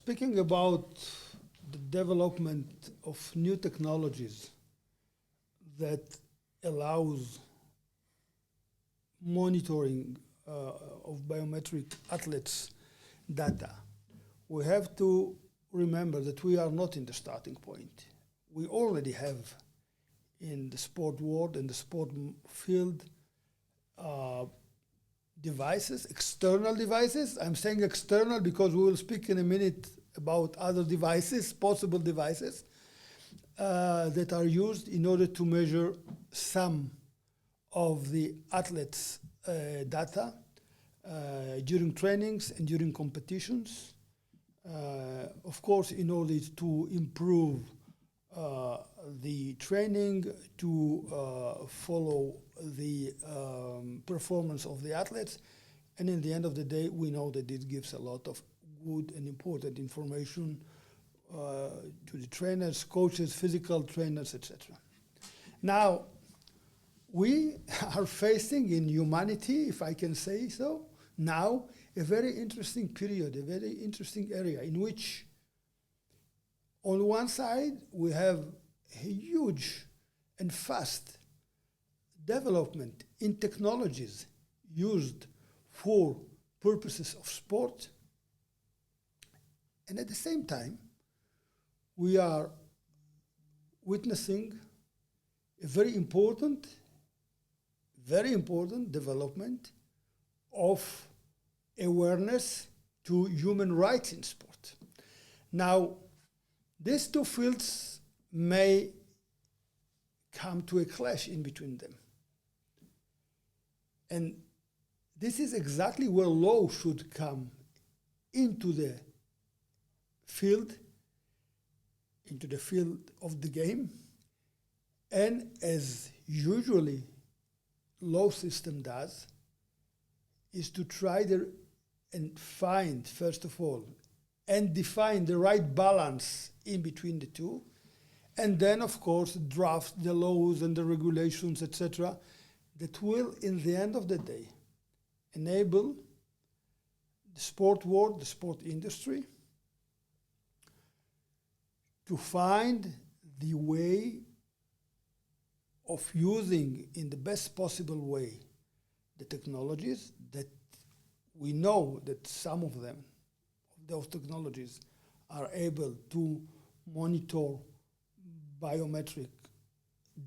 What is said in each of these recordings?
speaking about the development of new technologies that allows monitoring of biometric athletes' data, we have to remember that we are not in the starting point. We already have in the sport world, in the sport field, devices, external devices. I'm saying external because we will speak in a minute about other devices, possible devices, that are used in order to measure some of the athletes' data during trainings and during competitions. Of course, in order to improve the training, to follow the performance of the athletes, and in the end of the day, we know that this gives a lot of good and important information to the trainers, coaches, physical trainers, etc. Now, we are facing in humanity, if I can say so, now a very interesting period, a very interesting area in which on one side we have a huge and fast development in technologies used for purposes of sport, and at the same time we are witnessing a very important development of awareness to human rights in sport. Now, these two fields may come to a clash in between them. And this is exactly where law should come into the field of the game. And as usually law system does, is to try and find, first of all, and define the right balance in between the two, and then, of course, draft the laws and the regulations, etc., that will, in the end of the day, enable the sport world, the sport industry, to find the way of using in the best possible way the technologies that we know that some of them, those technologies, are able to monitor biometric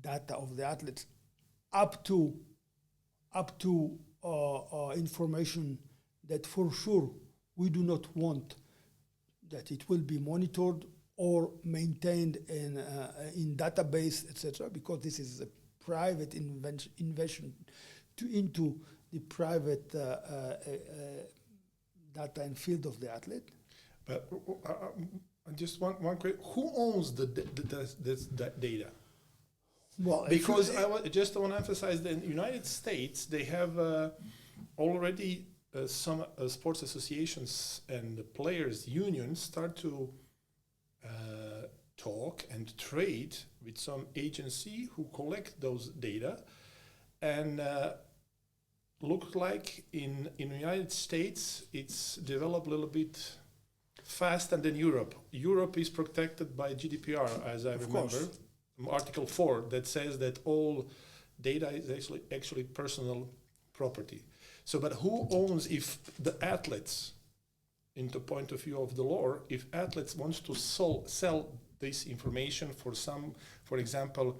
data of the athletes up to information that for sure we do not want that it will be monitored or maintained in database, etc., because this is a private invention into the private data and field of the athlete. But just one question: who owns this data? Well, because I just want to emphasize that in the United States they have already some sports associations and the players' unions start to talk and trade with some agency who collect those data, and look like in the United States it's developed a little bit faster than Europe. Europe is protected by GDPR, as I remember, Article 4, that says that all data is actually personal property. So, but who owns, if the athletes, in the point of view of the law, if athletes wants to sell this information for some, for example,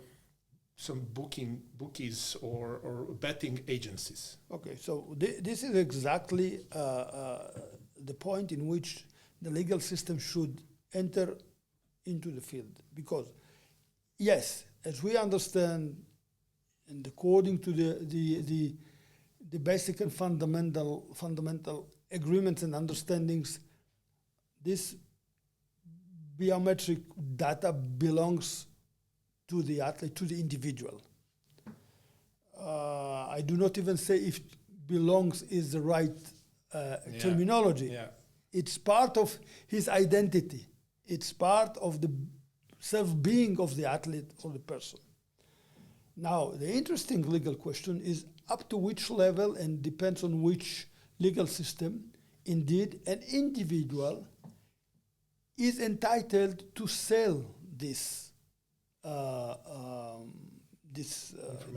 some bookies or betting agencies? Okay, so this is exactly the point in which the legal system should enter into the field, because yes, as we understand, and according to the basic and fundamental agreements and understandings, this biometric data belongs to the athlete, to the individual. I do not even say if belongs is the right terminology. Yeah. It's part of his identity. It's part of the self-being of the athlete or the person. Now, the interesting legal question is up to which level, and depends on which legal system, indeed, an individual is entitled to sell this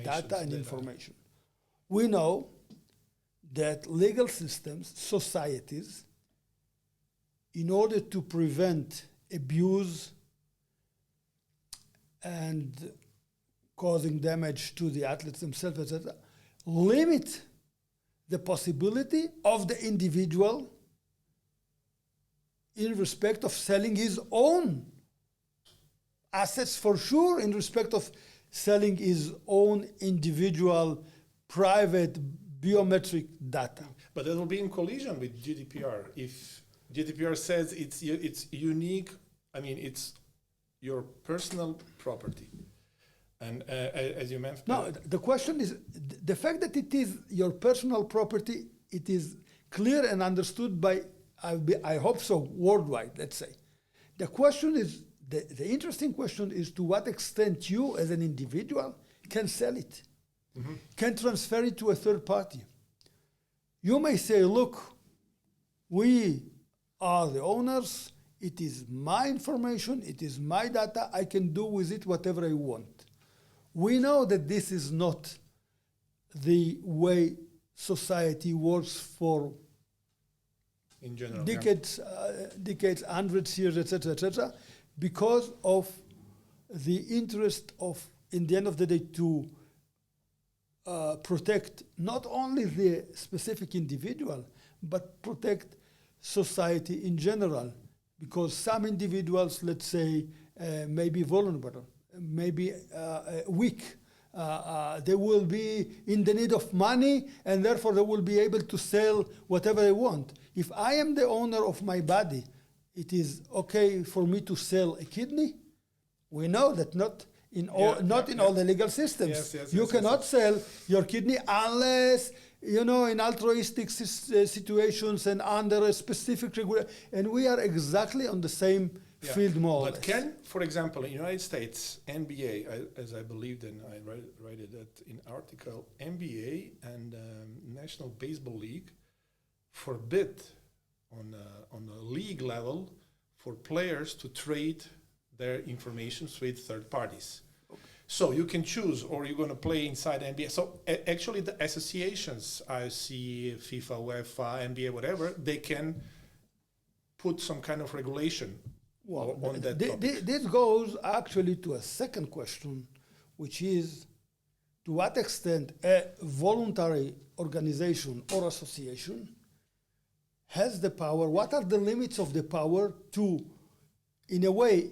data and information. We know that legal systems, societies, in order to prevent abuse and causing damage to the athletes themselves, etc., limit the possibility of the individual in respect of selling his own assets, for sure, in respect of selling his own individual private biometric data. But that will be in collision with GDPR. If GDPR says it's unique, I mean, it's your personal property. And as you mentioned... No, the question is, the fact that it is your personal property, it is clear and understood by, I hope so, worldwide, let's say. The question is, the interesting question is to what extent you as an individual can sell it, can transfer it to a third party. You may say, look, we are the owners, it is my information, it is my data, I can do with it whatever I want. We know that this is not the way society works for in general, decades, hundreds years, etc., because of the interest of, in the end of the day, to protect not only the specific individual, but protect society in general. Because some individuals, let's say, may be vulnerable, may be weak. They will be in the need of money, and therefore they will be able to sell whatever they want. If I am the owner of my body, it is okay for me to sell a kidney. We know that not in all the legal systems. You cannot sell your kidney unless, in altruistic situations and under a specific regulation. And we are exactly on the same field more. But can, for example, in the United States, NBA, as I believed and I read it in article, NBA and National Baseball League forbid on a league level for players to trade their information with third parties. So you can choose, or you're going to play inside NBA. So actually the associations, IOC, FIFA, UEFA, NBA, whatever, they can put some kind of regulation on that topic. This goes actually to a second question, which is to what extent a voluntary organization or association has the power, what are the limits of the power to, in a way,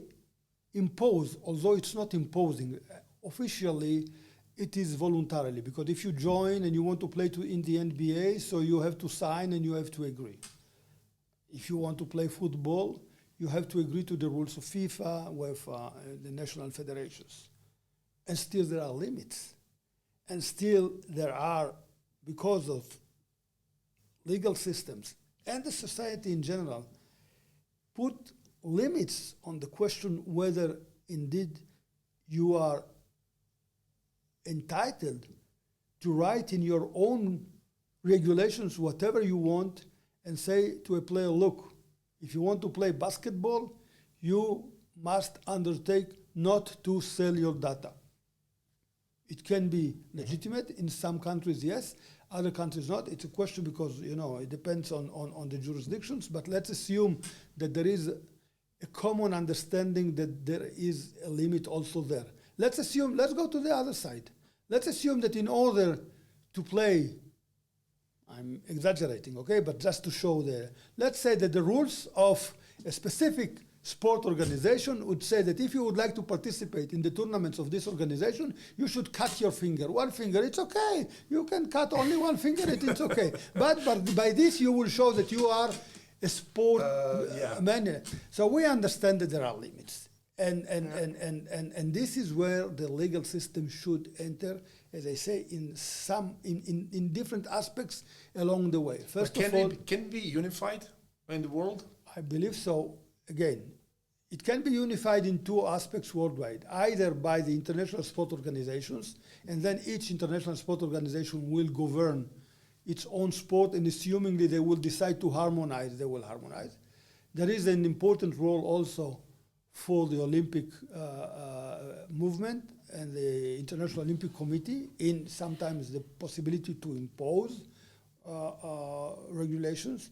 impose, although it's not imposing. Officially, it is voluntarily, because if you join and you want to play in the NBA, so you have to sign and you have to agree. If you want to play football, you have to agree to the rules of FIFA, UEFA, the national federations. And still there are limits. And still there are, because of legal systems and the society in general, put limits on the question whether indeed you are entitled to write in your own regulations whatever you want and say to a player, look, if you want to play basketball, you must undertake not to sell your data. It can be legitimate. In some countries, yes. Other countries, not. It's a question because, it depends on the jurisdictions. But let's assume that there is a common understanding that there is a limit also there. Let's go to the other side. Let's assume that in order to play, I'm exaggerating, okay, but just to show let's say that the rules of a specific sport organization would say that if you would like to participate in the tournaments of this organization, you should cut your finger. One finger, it's okay. You can cut only one finger, it's okay. But by this, you will show that you are a sport man. So we understand that there are limits. And this is where the legal system should enter, as I say, in different aspects along the way. First of all, can it be unified in the world? I believe so. Again, it can be unified in two aspects worldwide, either by the international sport organizations, and then each international sport organization will govern its own sport, and assumingly they will decide to harmonize, they will harmonize. there is an important role also for the Olympic movement and the International Olympic Committee in sometimes the possibility to impose regulations.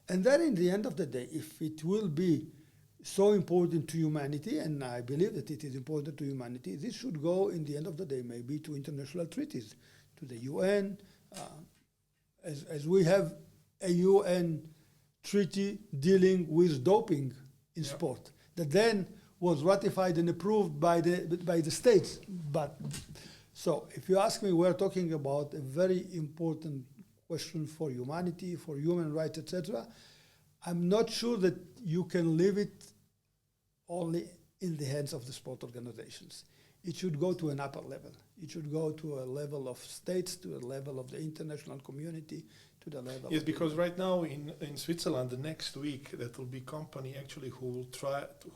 And then in the end of the day, if it will be so important to humanity, and I believe that it is important to humanity, this should go in the end of the day maybe to international treaties, to the UN, as we have a UN treaty dealing with doping in sport that then was ratified and approved by the states. But so if you ask me, we're talking about a very important question for humanity, for human rights, etc. I'm not sure that you can leave it only in the hands of the sport organizations. It should go to an upper level. It should go to a level of states, to a level of the international community, to the level. Yes, because right now in Switzerland, the next week, that will be company actually who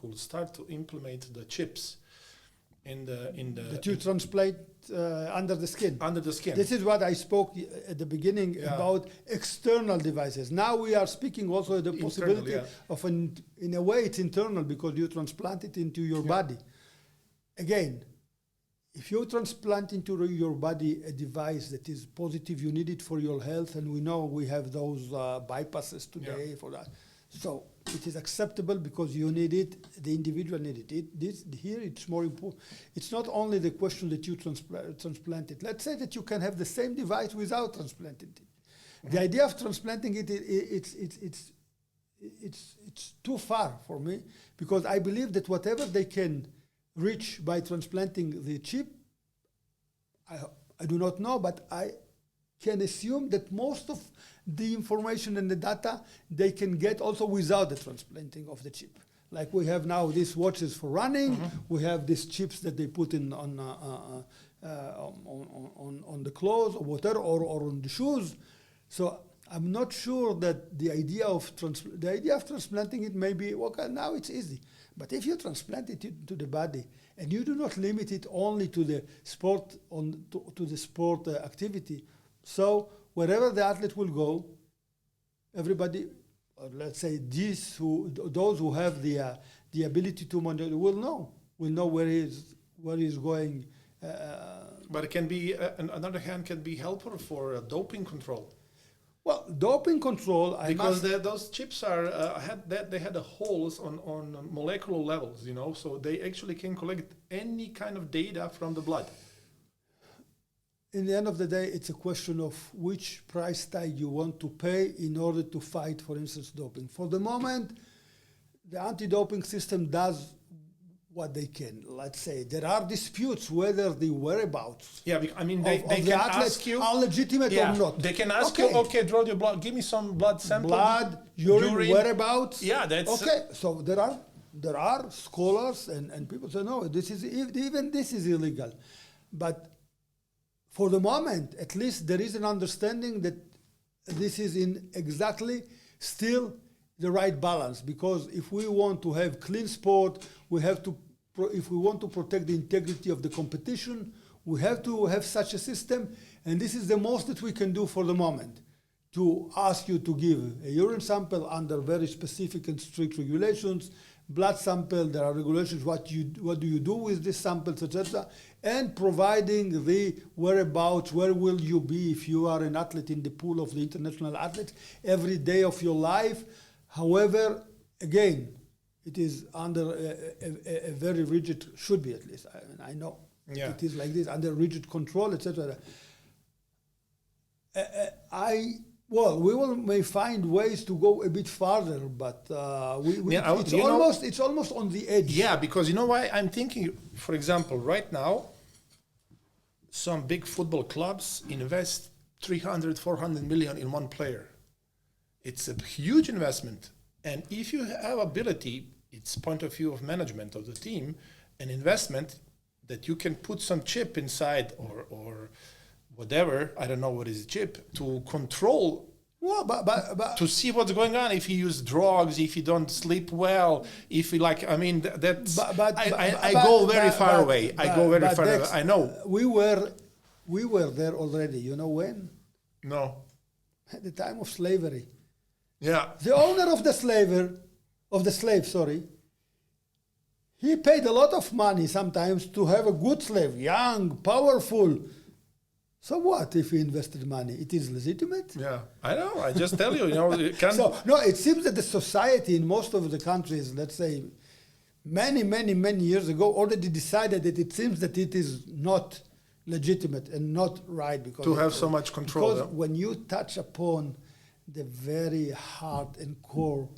will start to implement the chips in the that you transplant under the skin. Under the skin. This is what I spoke at the beginning about external devices. Now we are speaking also of the possibility of in a way it's internal because you transplant it into your body. Again, if you transplant into your body a device that is positive, you need it for your health, and we know we have those bypasses today for that. So it is acceptable because you need it, the individual need it. Here it's more important. It's not only the question that you transplant it. Let's say that you can have the same device without transplanting it. Mm-hmm. The idea of transplanting it's too far for me because I believe that whatever they can reach by transplanting the chip, I do not know, but I can assume that most of the information and the data they can get also without the transplanting of the chip. Like we have now these watches for running, we have these chips that they put in on the clothes or whatever, or on the shoes. So I'm not sure that the idea of transplanting it may be okay. Now it's easy, but if you transplant it to the body and you do not limit it only to the sport to the sport activity, so wherever the athlete will go, everybody, let's say those who have the ability to monitor will know where he's going. But it can be, on the other hand, can be helpful for doping control. Well, doping control, because those chips they had the holes on molecular levels, so they actually can collect any kind of data from the blood. In the end of the day, it's a question of which price tag you want to pay in order to fight, for instance, doping. For the moment, the anti-doping system does what they can. Let's say there are disputes whether the whereabouts they of can ask you are legitimate or not. They can ask you, okay, draw your blood, give me some blood sample. Blood, urine, whereabouts. Yeah, that's okay. So there are scholars and people say no, this is illegal, but for the moment, at least there is an understanding that this is in exactly still the right balance. Because if we want to have clean sport, we have to, if we want to protect the integrity of the competition, we have to have such a system. And this is the most that we can do for the moment. To ask you to give a urine sample under very specific and strict regulations, blood sample, there are regulations, what do you do with these samples, etc. And providing the whereabouts, where will you be if you are an athlete in the pool of the international athletes every day of your life. However, again, it is under a very rigid, should be at least, I know it is like this, under rigid control, etc. We may find ways to go a bit farther, but it's almost on the edge. Yeah, because you know why I'm thinking, for example, right now, some big football clubs invest 300, 400 million in one player. It's a huge investment. And if you have ability, it's point of view of management of the team, an investment that you can put some chip inside or whatever, I don't know what is a chip, to control, but to see what's going on, if you use drugs, if you don't sleep well, if you I go very far away. I go very far away. I know. We were there already. You know when? No. At the time of slavery. Yeah. The owner of the slaver of the slave, sorry, he paid a lot of money sometimes to have a good slave, young, powerful. So what if he invested money? It is legitimate? Yeah, I know. I just tell you, you can. So, no, it seems that the society in most of the countries, let's say many years ago, already decided that it seems that it is not legitimate and not right. Because to have so much control. Because when you touch upon the very heart and core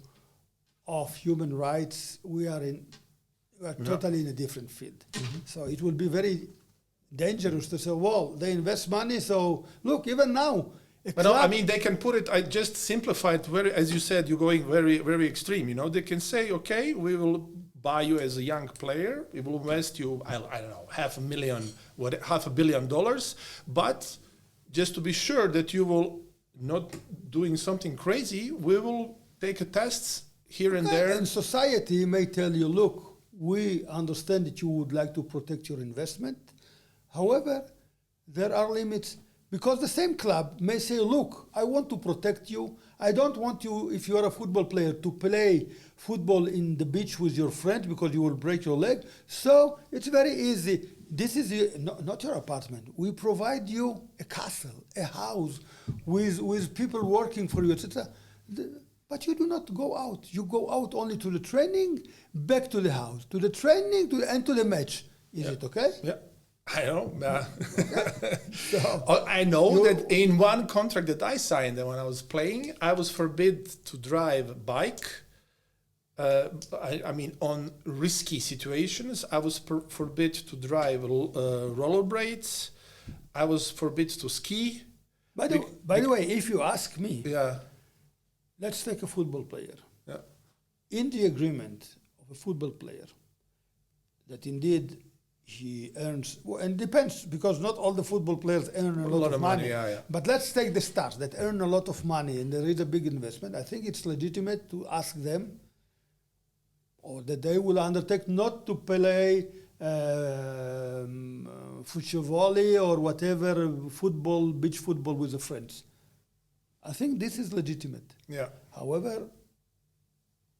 of human rights, we are totally in a different field. Mm-hmm. So it will be very dangerous to say, well, they invest money, so look, even now. But no, I mean, they can put it, I just simplified very, as you said, you're going very, very extreme. They can say, okay, we will buy you as a young player, we will invest you, I don't know, $500 million, but just to be sure that you will not doing something crazy, we will take a tests here and there. And society may tell you, look, we understand that you would like to protect your investment. However, there are limits because the same club may say, look, I want to protect you. I don't want you, if you are a football player, to play football in the beach with your friend because you will break your leg. So it's very easy. This is not your apartment. We provide you a castle, a house with people working for you, etc. But you do not go out. You go out only to the training, back to the house, to the training, and to the match. Is it okay? Yeah. I know. So I know that in one contract that I signed when I was playing, I was forbid to drive a bike. I mean, on risky situations, I was forbid to drive rollerblades. I was forbid to ski. By the way, if you ask me, yeah, let's take a football player. yeah, In the agreement of a football player, that indeed he earns, and depends, because not all the football players earn a lot of money. Yeah. But let's take the stars that earn a lot of money and there is a big investment. I think it's legitimate to ask them, or that they will undertake not to play futsal volley or whatever, football, beach football with the friends. I think this is legitimate. Yeah. However,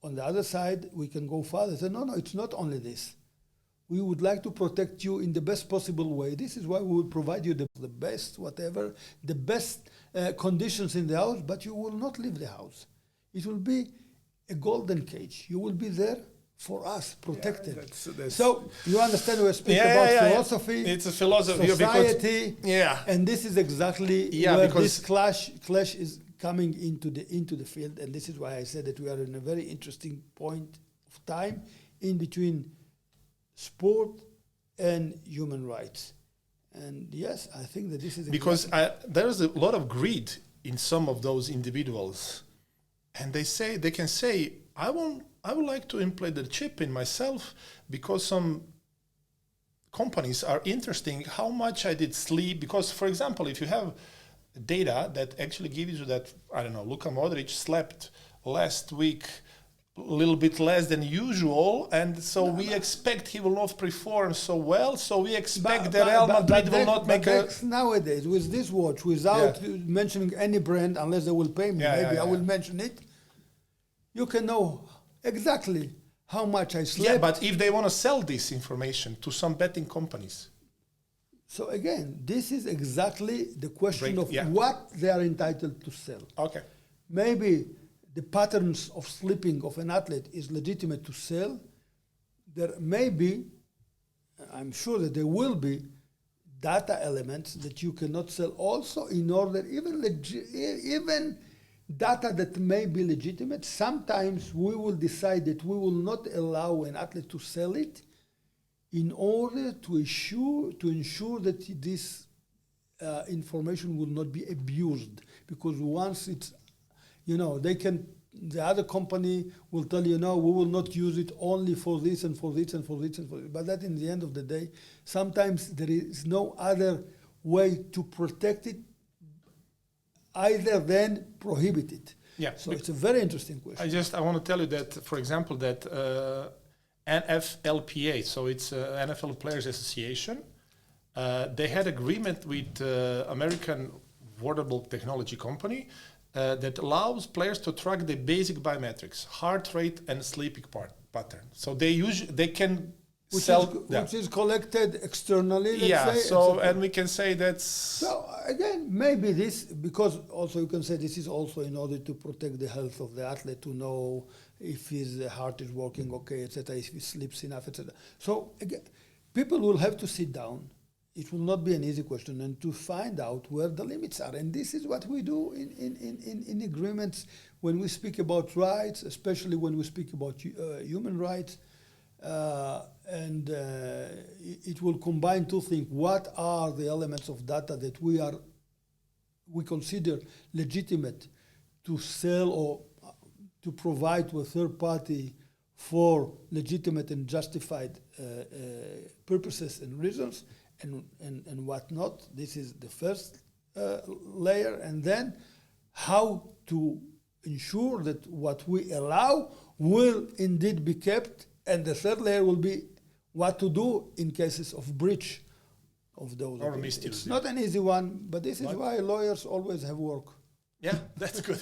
on the other side, we can go further. Say, no, it's not only this. We would like to protect you in the best possible way. This is why we will provide you the best, whatever, the best conditions in the house, but you will not leave the house. It will be a golden cage. You will be there for us, protected. Yeah, that's so you understand we're speaking about philosophy. It's a philosophy. Society. Yeah. And this is exactly where this clash is coming into the field. And this is why I said that we are in a very interesting point of time in between sport and human rights. And yes, I think that this is because there is a lot of greed in some of those individuals, and they can say, I would like to implant the chip in myself because some companies are interesting how much I did sleep. Because, for example, if you have data that actually gives you that, I don't know, Luka Modric slept last week a little bit less than usual, and so we expect he will not perform so well, so we expect that Real Madrid will not make a... Nowadays, with this watch, without mentioning any brand, unless they will pay me, I will mention it, you can know exactly how much I slept. Yeah, but if they want to sell this information to some betting companies. So again, this is exactly the question of what they are entitled to sell. Okay. Maybe the patterns of sleeping of an athlete is legitimate to sell. There may be, I'm sure that there will be, data elements that you cannot sell also in order, even data that may be legitimate. Sometimes we will decide that we will not allow an athlete to sell it in order to ensure that this information will not be abused. Because once it's, the other company will tell you, no, we will not use it only for this and for this and for this and for this. But that in the end of the day, sometimes there is no other way to protect it either than prohibit it. Yeah. So it's a very interesting question. I want to tell you that, for example, that NFLPA, so it's NFL Players Association, they had agreement with American wearable technology company that allows players to track the basic biometrics, heart rate and sleeping pattern. So they can which is collected externally, let's say. So and we can say that's... So again, maybe this, because also you can say this is also in order to protect the health of the athlete, to know if his heart is working okay, etc., if he sleeps enough, etc. So again, people will have to sit down. It will not be an easy question, and to find out where the limits are. And this is what we do in agreements when we speak about rights, especially when we speak about human rights. It will combine two things. What are the elements of data that we consider legitimate to sell or to provide to a third party for legitimate and justified purposes and reasons, and what not. This is the first layer. And then how to ensure that what we allow will indeed be kept. And the third layer will be what to do in cases of breach of those. Or misuse. It's not an easy one, but this is why lawyers always have work. Yeah, that's good.